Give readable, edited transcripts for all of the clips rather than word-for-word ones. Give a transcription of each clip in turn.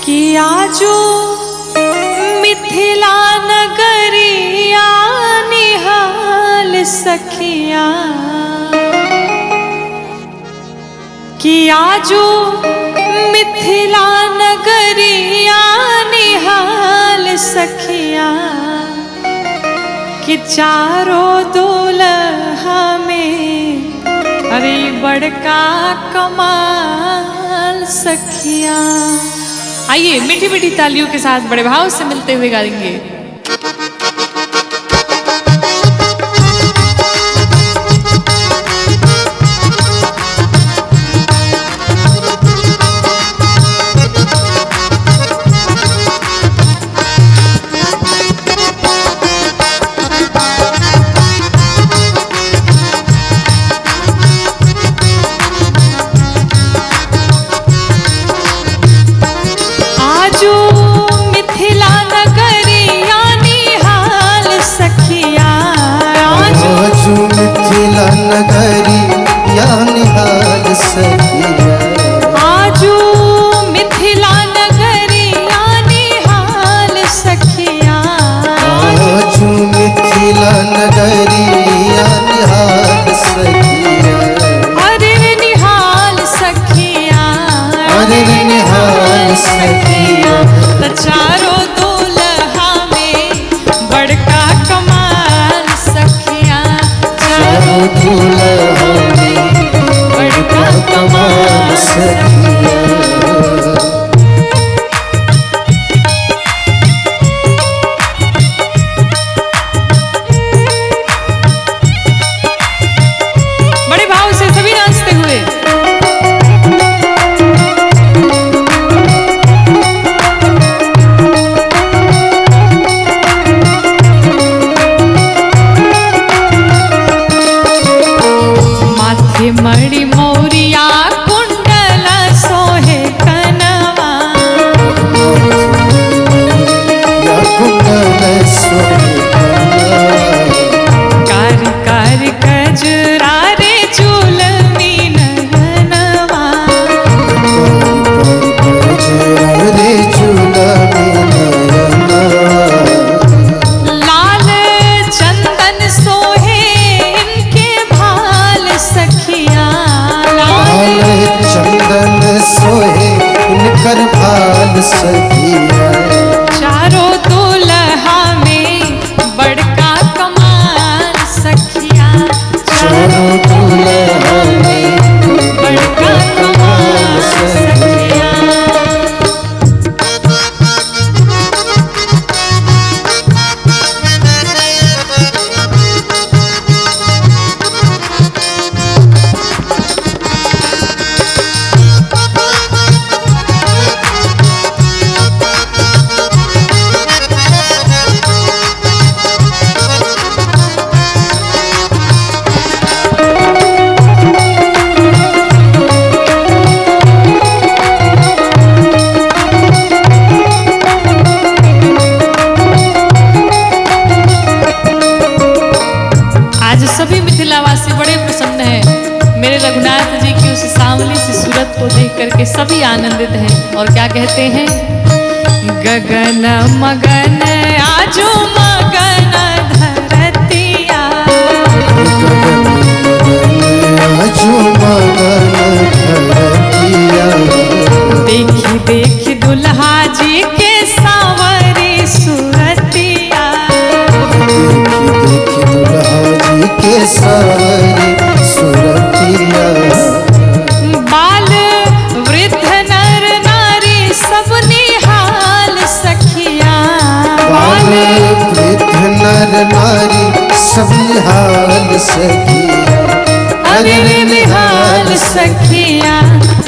कि आजो मिथिला नगरिया निहाल सखिया, कि आजो मिथिला नगरिया निहाल सखिया, कि चारों दुल्हा में अरे बड़का कमाल सखिया। आइए मीठी मीठी तालियों के साथ बड़े भाव से मिलते हुए गाएंगे। मिथिला नगरिया निहाल सखिया, आजू मिथिला नगरिया निहाल सखिया, आजू मिथिला नगरिया निहाल सखिया, आजू मिथिला नगरिया निहाल सखिया, अरे निहाल सखिया, अरे निहाल सखिया। त चारों दुल्हा में बड़का कमाल सखिया, चारों दुल्हा में बड़का कमाल सखिया। बड़े भाव से सभी नाचते हुए। माथे मणि मौरिया कुंडल सोहे कनवा, या कुंडल सोहे कारी कारी कजरा रे झूलनी नयनवा, रे झूलनी नयनवा, लाल चंदन सोहे इनके भाल सखिया, लाल चंदन सोहे इनकर भाल सखिया, चारों दुल्हा में बड़का कमाल सखिया, चारों दुल्हा में बड़का कमाल सखिया। आज सभी मिथिलावासी बड़े प्रसन्न हैं मेरे रघुनाथ जी की उस सांवली सी सूरत को देख करके सभी आनंदित हैं। और क्या कहते हैं, गगन मगन आजू मगन धरतिया, आजू मगन धरतिया, देखी देखी दुल्हा जी के सांवरी सूरतिया, देखी दुल्हा जी के सावरी सूरतिया, बाल वृद्ध नर नारी सब निहाल सखिया, बाल वृद्ध नर नारी सब निहाल सखिया, अरे निहाल सखिया,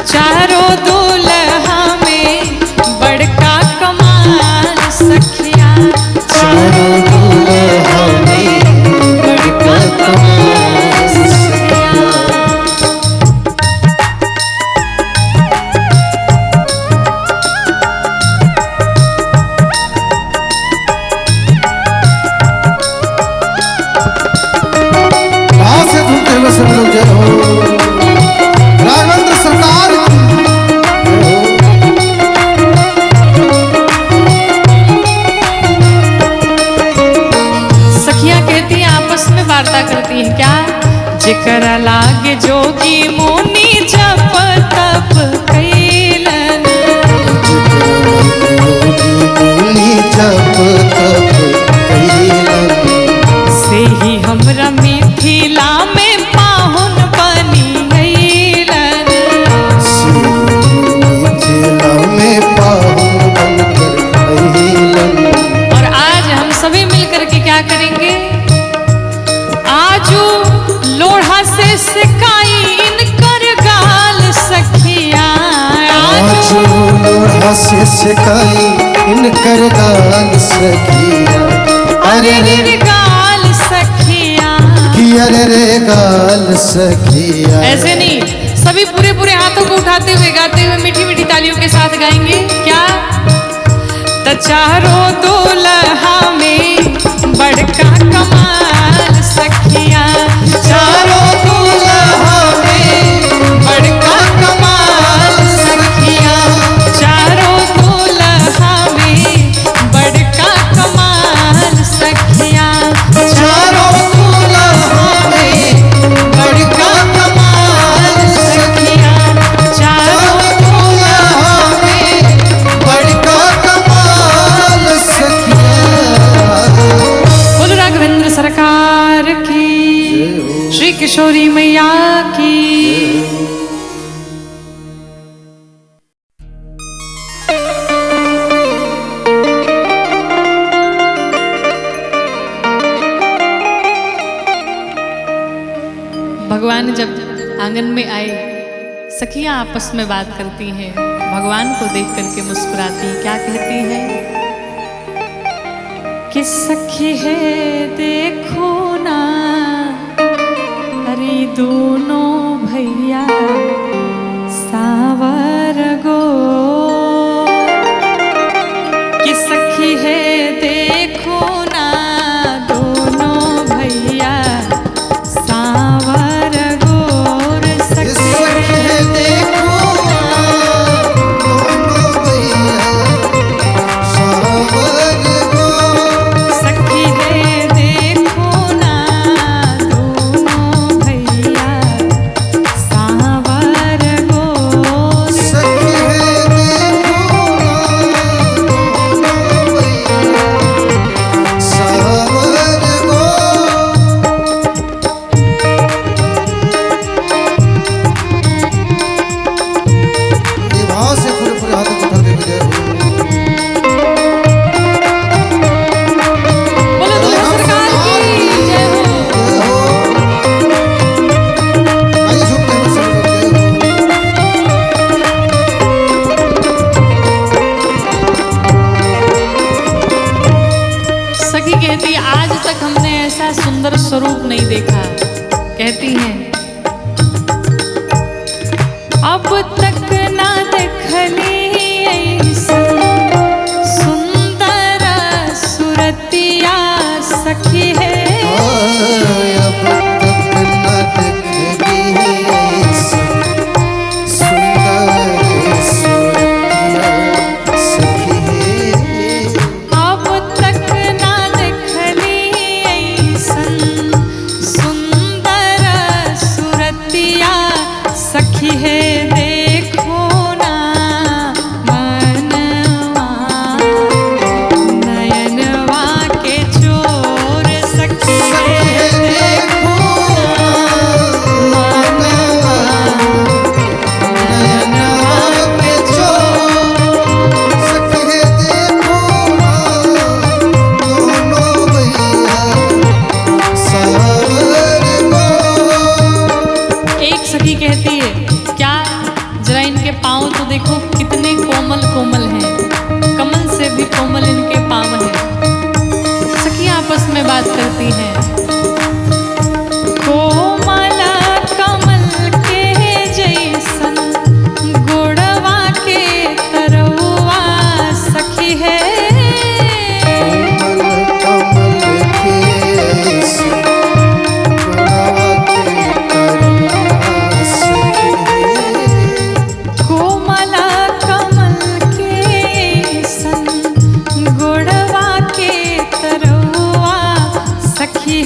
चारों दुल्हा में बड़का कमाल सखिया, चारों दुल्हा में बड़का कमाल सखिया। सखियां कहती हैं, आपस में वार्ता करती हैं क्या, जेकरा लागे जोगी मोनी जप तप कैलन, योगी जप तप कैलन, से ही हमरा मिथिला में पाहुन बनी गईलन, मिथिला में पाहुन बनकर अइलन। और आज हम सभी मिलकर के क्या करेंगे, आजू लोढ़ा से सिकाई इनकर गाल सखिया, आजू लोढ़ा से सिकाई इनकर गाल सखिया, अरे रे गाल सखिया, कि अरे रे गाल सखिया। ऐसे नहीं, सभी पूरे पूरे हाथों को उठाते हुए गाते हुए मीठी मीठी तालियों के साथ गाएंगे क्या, त चारों दुल्हा में बड़का कमाल सखिया, चारों दुल्हा में बड़का कमाल सखिया, चारों दुल्हा में बड़का कमाल सखिया, चारों दुल्हा में बड़का कमाल सखिया, चारों दुल्हा में बड़का कमाल सखिया। बोलो राघवेंद्र सरकार की, श्री किशोरी मैया की। भगवान जब आंगन में आए, सखियां आपस में बात करती हैं, भगवान को देख करके मुस्कुराती हैं, क्या कहती हैं कि सखी है देखो ना, अरे दोनों भैया सावर गो, कि सखी है देखो ना, दोनों भैया सावर गोर, सखी है देखो दोनों भैया सावर गो, सखी है देखो ना, दोनों भैया सावर गोर, सखी है देखो दोनों भैया सावर गो। ये भाव से पूरे पूरे हाथों को उठाते हुए जय हो। बोलो दुल्हा सरकार की जय हो। आइए झूमते हुए सब लोग जय हो। सखी कहती आज तक हमने ऐसा सुंदर स्वरूप नहीं देखा, कहती हैं अब तक ना देखली ऐसन सुंदर सुरतिया, सखी है अब तक न देखी ऐसी सुंदर सूरतिया सखी है। अब तक ना देखली ऐसन सुंदर सुरतिया, सखी है देख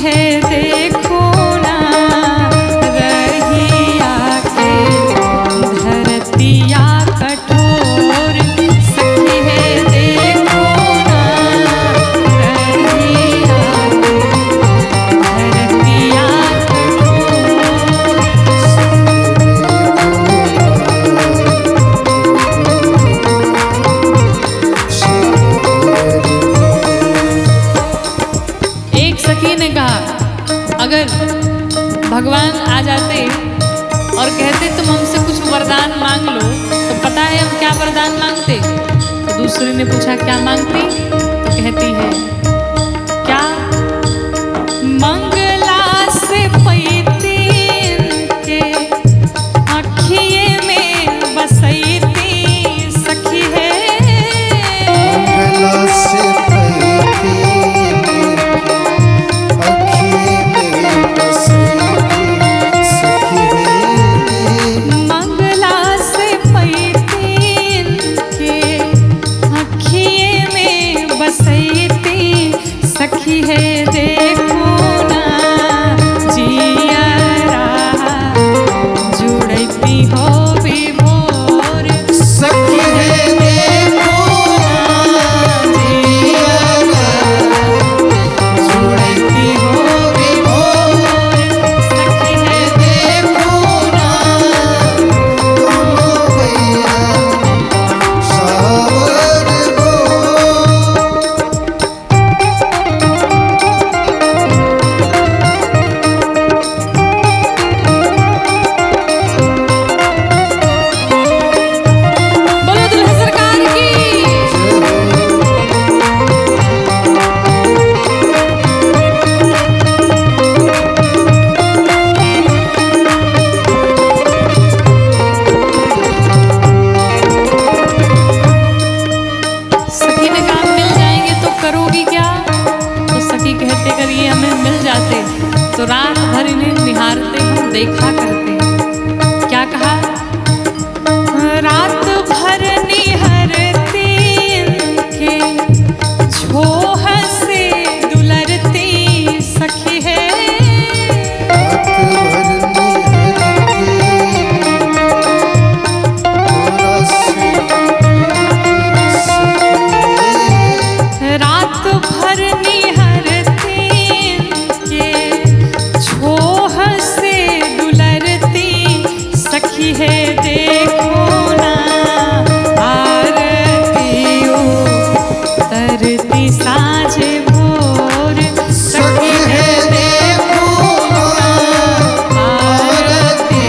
है देखो ना रहिया के धरतिया कठोर, सखी है देखो ना रहिया के धरतिया कठोर। एक सखी ने कहा अगर भगवान आ जाते और कहते तुम हमसे कुछ वरदान मांग लो, तो पता है हम क्या वरदान मांगते? तो दूसरे ने पूछा क्या मांगती? तो कहती है क्या? मंगला से पैती के अखिए में बसैती, सखी है मंगला से पैती अखिए में बसैती, सखी है मंगला से पैती के अखिए में बसैती, सखी है देखो ना जियरा जुड़ती हो विभोर, सखी है देखो जियरा जुड़ती हो विभोर, सखी है देखो ना दोनों भैया सावर गो। बोलो दुल्हा सरकार की। सखी ने कहा मिल जाएंगे तो करोगी क्या? तो सखी कहते अगर ये हमें मिल जाते तो रात भर इन्हें निहारते हम देखा करते। क्या कहा? रात भर निहारती इनके छोह से दुलरती, सखी है रात भर निहरती मोरा से रात भर निहरती इनके छोह से दुलरती, सखी है देखो ना आरती उतरती साँझे भोर, सखी है देखो आरती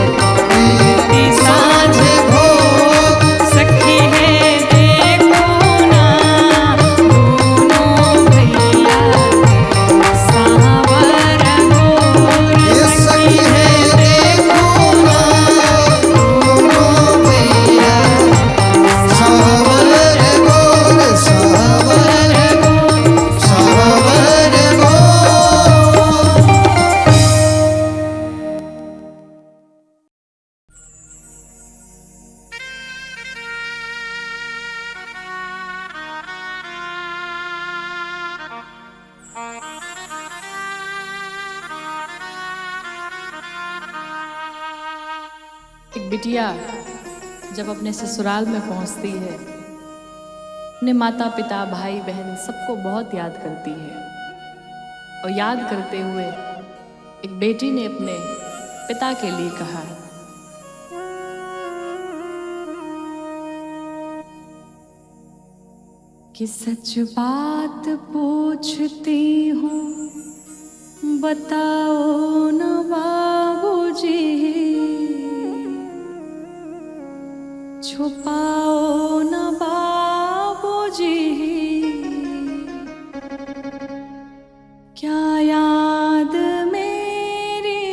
उतरती साँझ भोर, सखी है देखो ना दोनों भैया सावर गोर, ये सखी है देखो ना दोनों भैया सावर गोर, सावर गोर, सावर गोर। एक बिटिया जब अपने ससुराल में पहुंचती है, अपने माता पिता भाई बहन सबको बहुत याद करती है। और याद करते हुए एक बेटी ने अपने पिता के लिए कहा कि सच बात पूछती हूँ बताओ न बाबूजी, छुपाओ न बाबूजी, क्या याद मेरी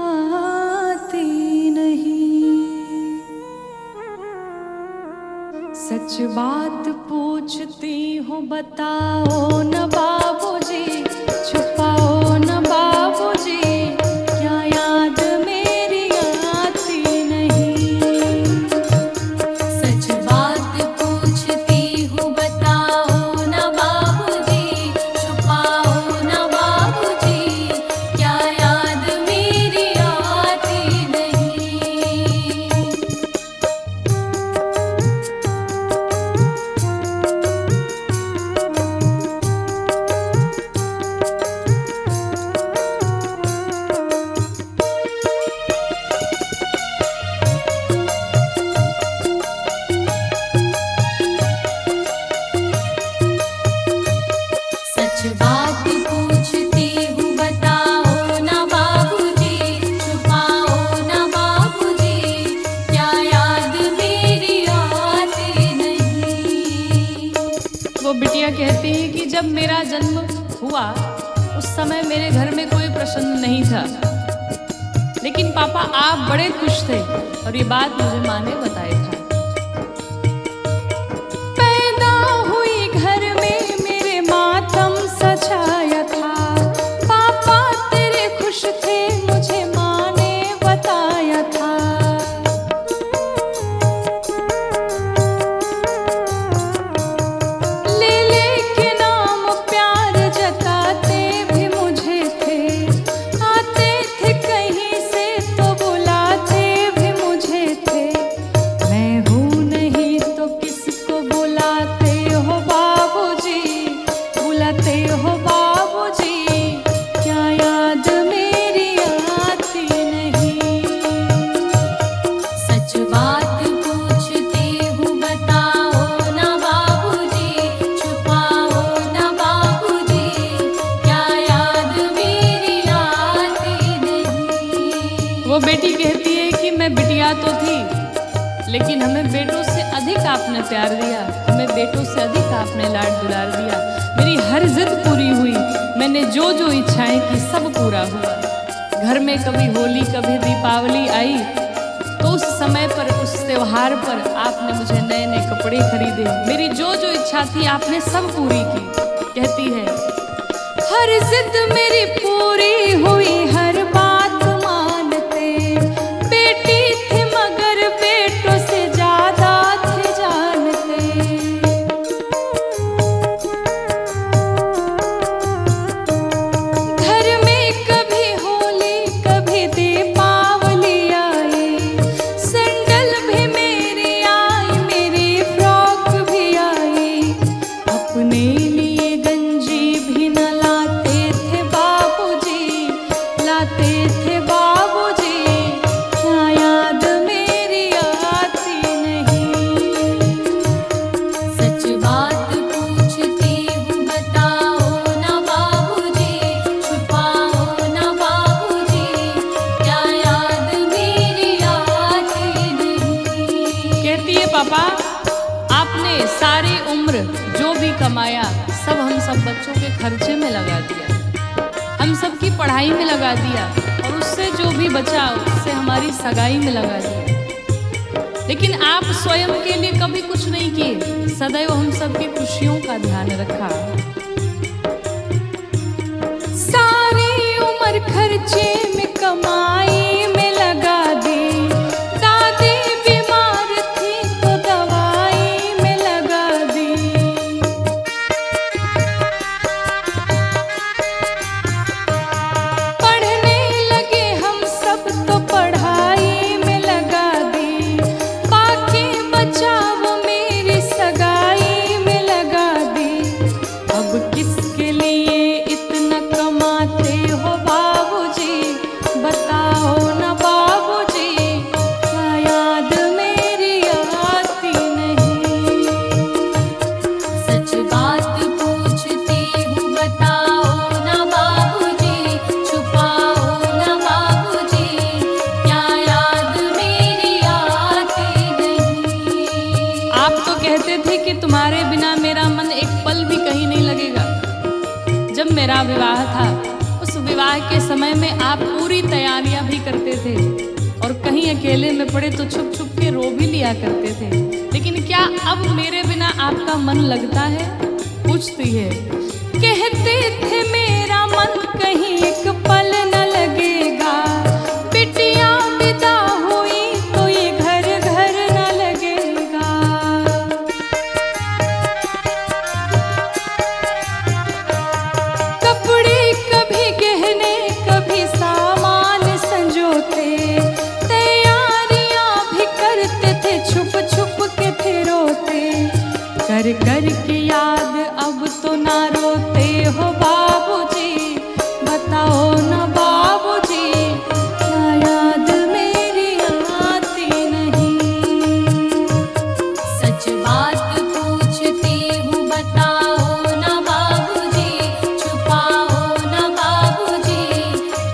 आती नहीं? सच बात पूछती हूँ बताओ न बाबूजी, छुपाओ न बाबूजी, क्या याद मेरी आती नहीं? सच बात पूछती हूँ बताओ न बाबूजी, छुपाओ न बाबूजी, हुआ उस समय मेरे घर में कोई प्रसन्न नहीं था, लेकिन पापा आप बड़े खुश थे और ये बात मुझे माँ ने बताया था। पैदा हुई घर में मेरे मातम सजाया था, पापा तेरे खुश थे मुझे माँ ने बताया था। वो बेटी कहती है कि मैं बिटिया तो थी, लेकिन हमें बेटों से अधिक आपने प्यार दिया, हमें बेटों से अधिक आपने लाड दुलार दिया। मेरी हर जिद पूरी हुई, मैंने जो जो इच्छाएं की सब पूरा हुआ। घर में कभी होली कभी दीपावली आई तो उस समय पर, उस त्योहार पर आपने मुझे नए नए कपड़े खरीदे, मेरी जो जो इच्छा थी आपने सब पूरी की। कहती है हर जिद मेरी पूरी हुई, हर बात मानते, बेटी थी मगर बेटों से ज्यादा थे जानते। घर में कभी होली कभी दीपावली आई, सैंडल भी मेरी आई, मेरी फ्रॉक भी आई, अपने लिए गंजी भी न लाते थे बाबूजी, लाते थे बाबूजी, क्या याद मेरी आती नहीं। सच बात पूछती हूँ बताओ ना बाबूजी, छुपाओ ना बाबूजी, क्या याद मेरी आती नहीं। कहती है पापा आपने सारी उम्र जो भी कमाया सब हम सब बच्चों के खर्चे में लगा दिया, हम सब की पढ़ाई में लगा दिया, और उससे जो भी बचा उससे हमारी सगाई में लगा दिया। लेकिन आप स्वयं के लिए कभी कुछ नहीं किए, सदैव हम सब की खुशियों का ध्यान रखा। सारी उम्र खर्चे में कमाई में लगा दी, दादी बीमार थी तो दवाई में लगा दी। पढ़ने लगे हम सब तो पढ़ाई में लगा दी, बाकी बचा वो मेरी सगाई में लगा दी। अब किसके लिए इतना कमाते हो बाबूजी, बताओ ना बाबूजी, क्या याद मेरी आती नहीं। सच बात पूछती हूँ बताओ ना बाबूजी, छुपाओ ना बाबूजी, क्या याद मेरी आती नहीं। आप तो कहते थे कि तुम्हारे बिना मेरा मन एक पल भी कहीं नहीं लगेगा। जब मेरा विवाह था उस विवाह के समय में आप पूरी तैयारियां भी करते थे, और कहीं अकेले में पड़े तो छुप छुप के रो भी लिया करते थे। लेकिन क्या अब मेरे बिना आपका मन लगता है? पूछती है। कहते थे मेरा मन कहीं एक पल न लगेगा, बिटिया विदा हुई तो ये घर घर न लगेगा। कपड़े कभी गहने कभी सामान संजोते, तैयारियां भी करते थे छुप छुप के थे रोते। कर कर के याद अब तो ना रोते हो बाबूजी, बताओ ना बाबूजी, क्या याद मेरी आती नहीं। सच बात पूछती हूँ बताओ ना बाबूजी, छुपाओ ना बाबूजी,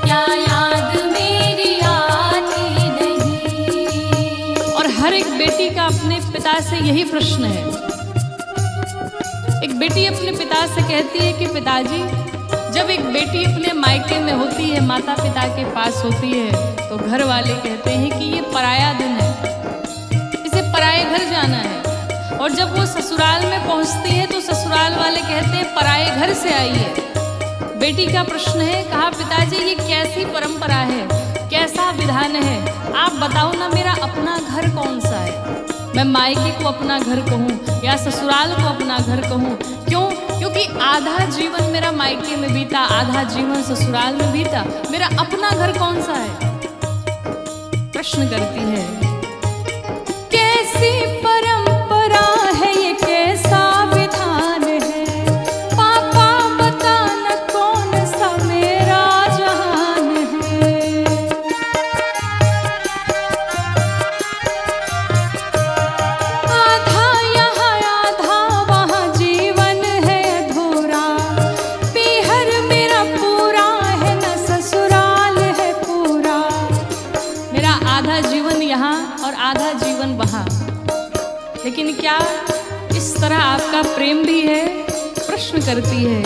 क्या याद मेरी आती नहीं। और हर एक बेटी का अपने पिता से यही प्रश्न है। एक बेटी अपने पिता से कहती है कि पिताजी जब एक बेटी अपने मायके में होती है, माता पिता के पास होती है, तो घर वाले कहते हैं कि ये पराया धन है, इसे पराए घर जाना है। और जब वो ससुराल में पहुंचती है तो ससुराल वाले कहते हैं पराए घर से आई है। बेटी का प्रश्न है, कहा पिताजी ये कैसी परंपरा है, कैसा विधान है, आप बताओ ना, मेरा अपना घर कौन सा है? मैं मायके को अपना घर कहूँ या ससुराल को अपना घर कहूँ? क्यों? क्योंकि आधा जीवन मेरा मायके में बीता, आधा जीवन ससुराल में बीता, मेरा अपना घर कौन सा है? प्रश्न करती है। कैसी परंपरा है ये, कैसा विधान है, पापा बता न कौन सा मेरा जहान है। आधा यहाँ आधा वहाँ जीवन है अधूरा, पीहर मेरा पूरा है न ससुराल है पूरा। मेरा आधा जीवन यहाँ और आधा जीवन वहाँ, लेकिन क्या इस तरह आपका प्रेम भी है? प्रश्न करती है।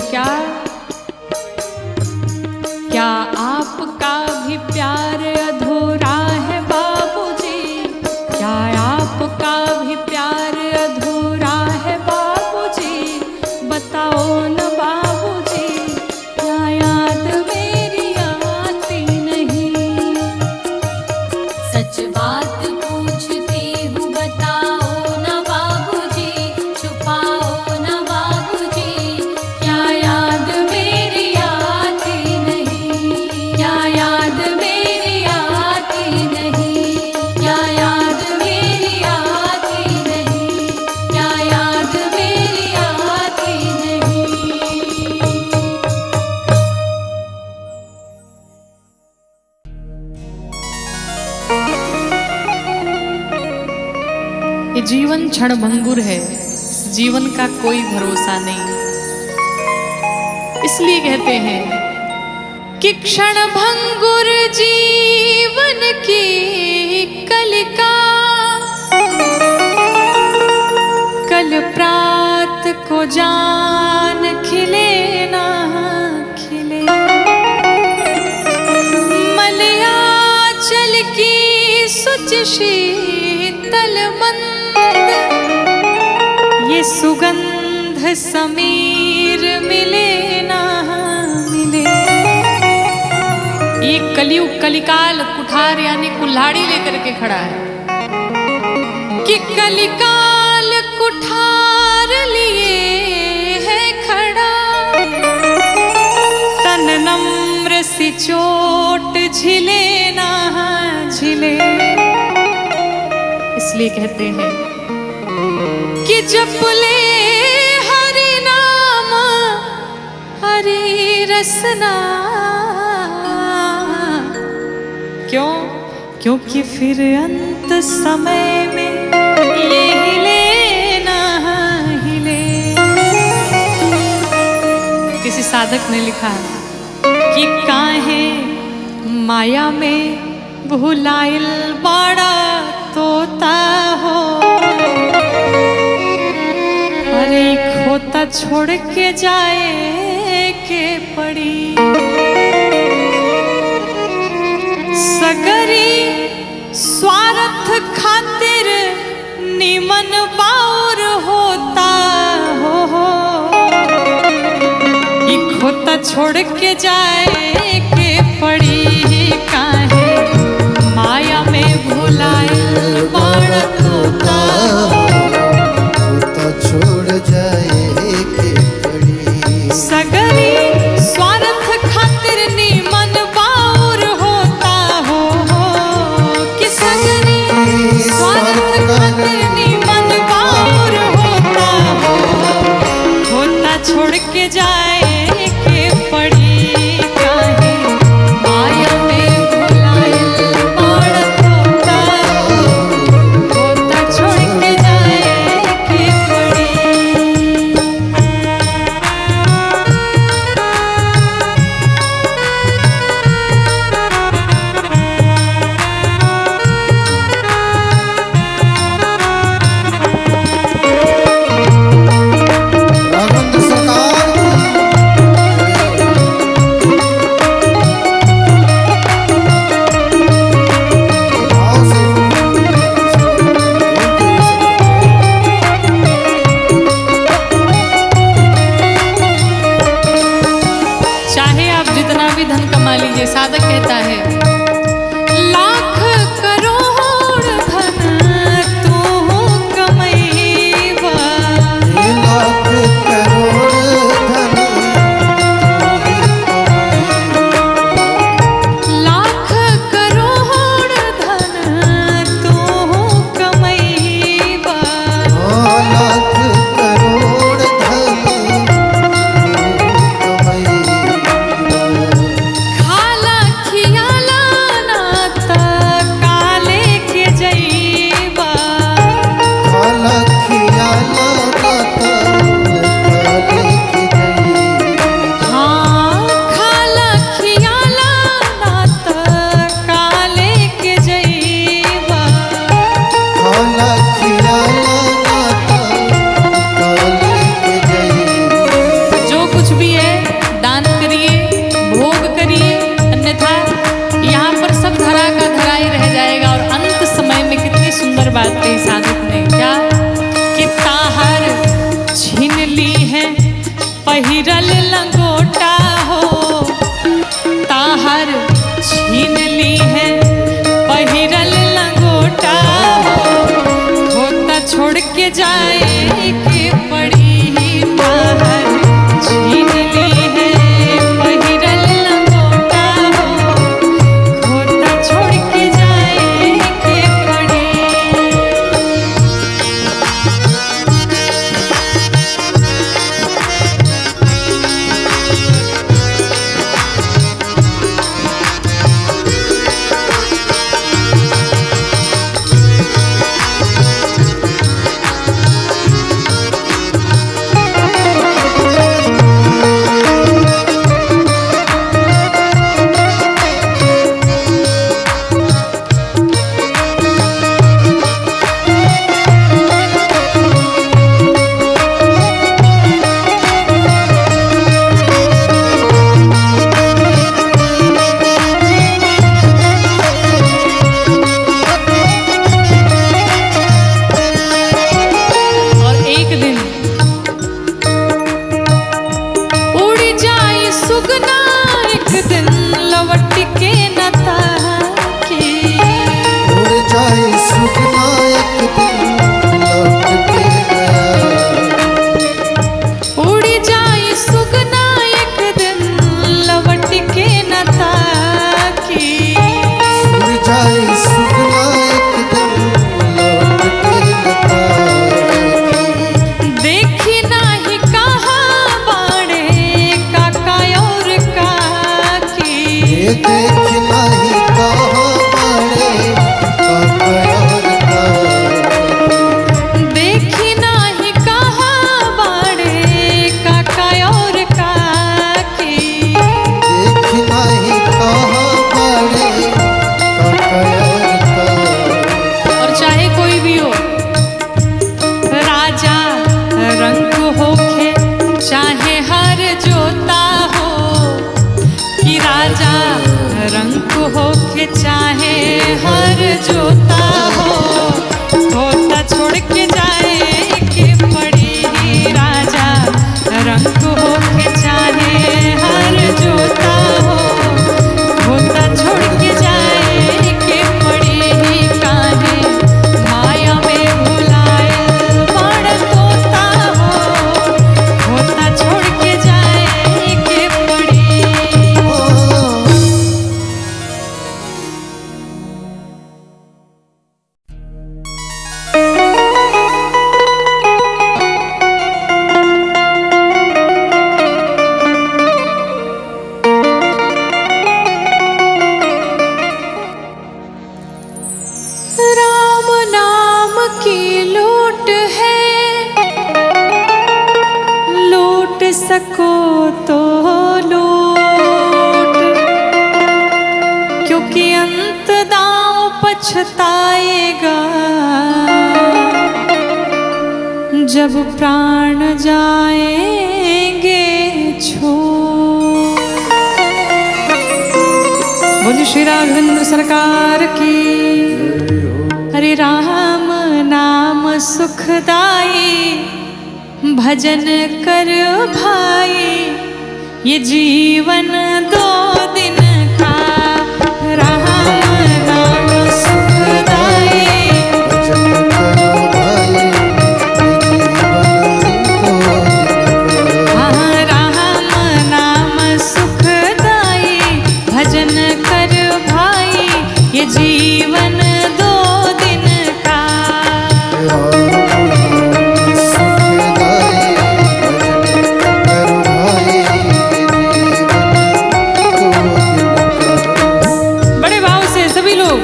क्या आपका भी प्यार अधूरा है बाबूजी? क्या आपका भी प्यार अधूरा है बाबूजी? बताओ न बाबूजी, क्या याद मेरी आती नहीं? सच बात पूछती हूँ बताओ न बाबूजी, छुपाओ न बाबूजी, क्या याद मेरी आती नहीं? क्या याद मेरी आती नहीं? क्या याद मेरी आती नहीं? क्या याद मेरी आती नहीं? ये जीवन क्षणभंगुर है, इस जीवन का कोई भरोसा नहीं। इसलिए कहते हैं कि क्षणभंगुर जीवन की कलिका, कल प्रात को जान खिले ना खिले। मलयाचल की सुच शीतल मंद, ये सुगंध समीर मिले ना मिले। ये कलयुग कलिकाल कुठार यानी कुल्हाड़ी लेकर के खड़ा है कि कलिकाल कुठार लिए है खड़ा। तन नम्र सी चोट झिले ना झिले। इसलिए कहते हैं कि जप ले हरि नाम हरि रसना। क्यों? क्योंकि फिर अंत समय में ये हिले ना हिले। किसी साधक ने लिखा कि काहे माया में भुलाइल बड़ा तोता हो, अरे खोता छोड़ के जाए के पड़ी। सगरी स्वार्थ खातिर निमन बाउर होता हो, ये खोता छोड़ के जाए के पड़ी। काहे माया में भुलाइल बड़ा तोता हो, तो छोड़ जाए के पड़ी। सगरी स्वार्थ खातिर निमन बाउर होता हो, कि सगरी स्वार्थ खातिर निमन बाउर होता हो, खोता छोड़ के जाए के पड़ी। चाहे आप जितना भी धन कमा लीजिए, साधक कहता है लाख करोड़ धन तू कमैबा, लाख करोड़ धन लाख करोड़ धन तू कमैबा, लाख करोड़ धन खाला खियाला नात काले के जैबा, खाला खियाला नात काले के जैबा, हाँ खाला खियाला नात काले के जैबा। खाला खियाला नात काले के जैबा। जो कुछ भी है दान करिए, भोग करिए, अन्यथा यहाँ पर सब धरा का धरा ही रह जाएगा। और अंत समय में कितनी सुंदर बात कही साधक ने, क्या कि ताहर छीन ली है पहिरल लंगोटा हो, ताहर छीन ली है पहिरल लंगोटा हो, होता छोड़ के जाए के पड़ी ताहर छीन ली है पहिरल लंगोटा हो, होता छोड़ के जाए के पड़ी। और एक दिन उड़ जाए सुगना, एक दिन लौट के न ताके, उड़ जाए सुगना एक दिन लौट के उड़ जाए सुगना एक दिन लौट के न ताके, उड़ जाए सुगना एक दिन लौट के देखी नाही कहा बाड़े काका और काकी, देख नहीं कहाँ मारे काका और काकी। देखी नाही कहा बाड़े काका और काकी। देख नहीं कहाँ मारे काका और काकी। और चाहे कोई भी हो, राजा रंग होखे चाहे हर जोता हो, कि राजा रंग होखे चाहे हर जोता हो, होता छोड़ के जाए के पड़ी। राजा रंग होखे चाहे हर जोता हो, होता छोड़ के जाए के पड़ी। काहे माया में भुलाए बड़ तोता हो, होता छोड़ के जाए के पड़ी। राम नाम की लूट है, लूट सको तो लूट, क्योंकि अंत दांव पछताएगा जब प्राण जाएंगे छोड़। बोलिए श्री राघवेंद्र सरकार की। हरे राम नाम सुखदाई, भजन कर भाई, ये जीवन दो दिन का, राम नाम सुखदाई। भजन करो भाई, हाँ, राम नाम सुखदाई, भजन कर भाई, ये जीवन दो दिन का। बड़े भाव से सभी लोग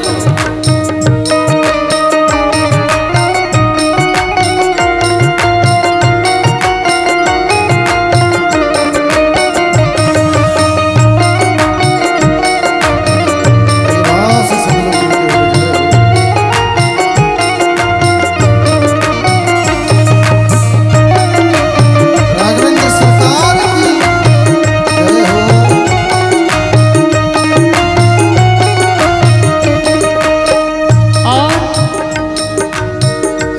राघवेंद्र सरकार की जय हो। और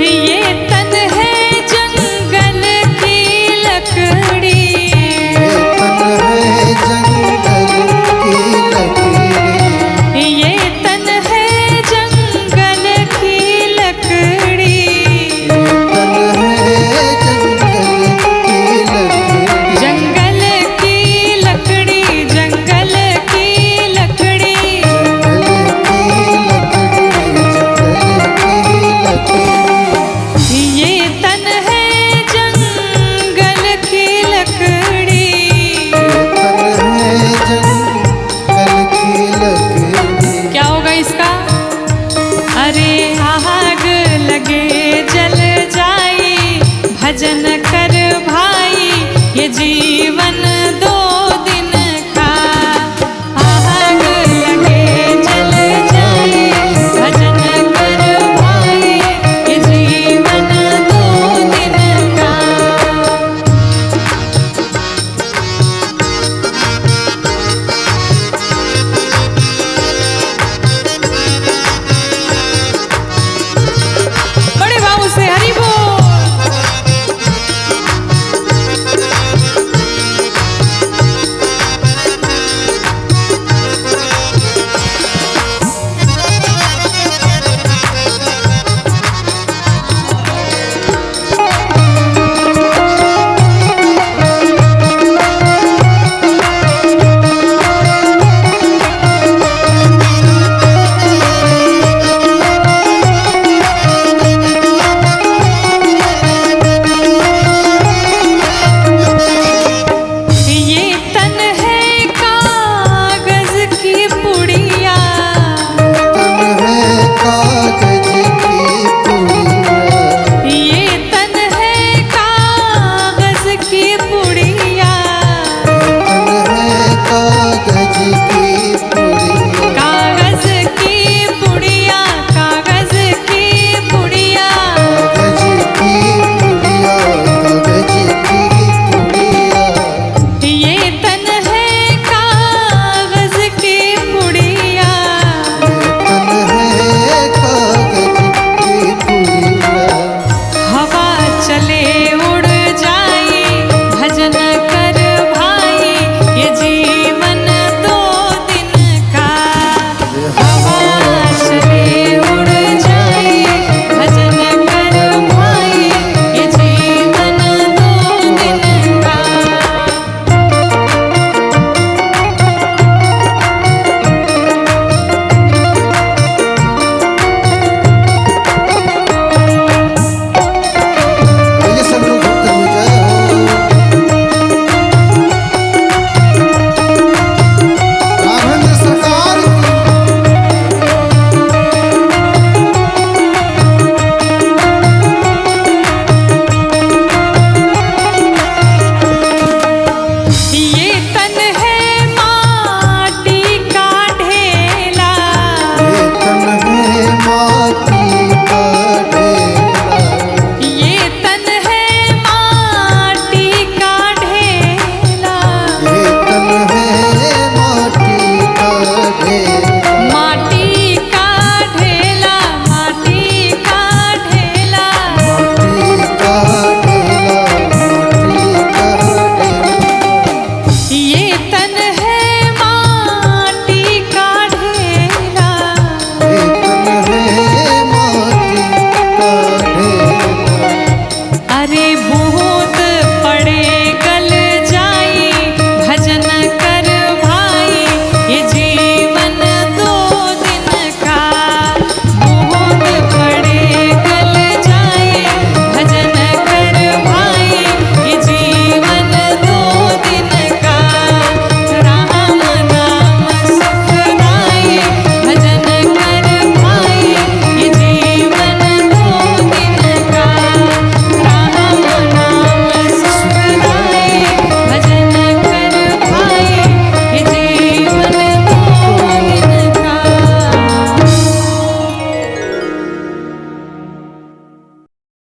ये तन है जंगल की लकड़ी, ये तन है जंगल की लकड़ी, ये तन है जंगल की लकड़ी। ये तन है जंगल की लकड़ी, जंगल की लकड़ी, जंगल की लकड़ी। ये तन है जंगल की लकड़ी, क्या होगा इसका? अरे आग लगे जल जाई, भजन कर भाई, ये जीवन दो दिन का। आग लगे जल जाई, भजन कर भाई, ये जीवन दो दिन का। बड़े बाबू से हरि बोल। ये तन है कागज की पुड़िया, ये तन है कागज की पुड़िया। कागज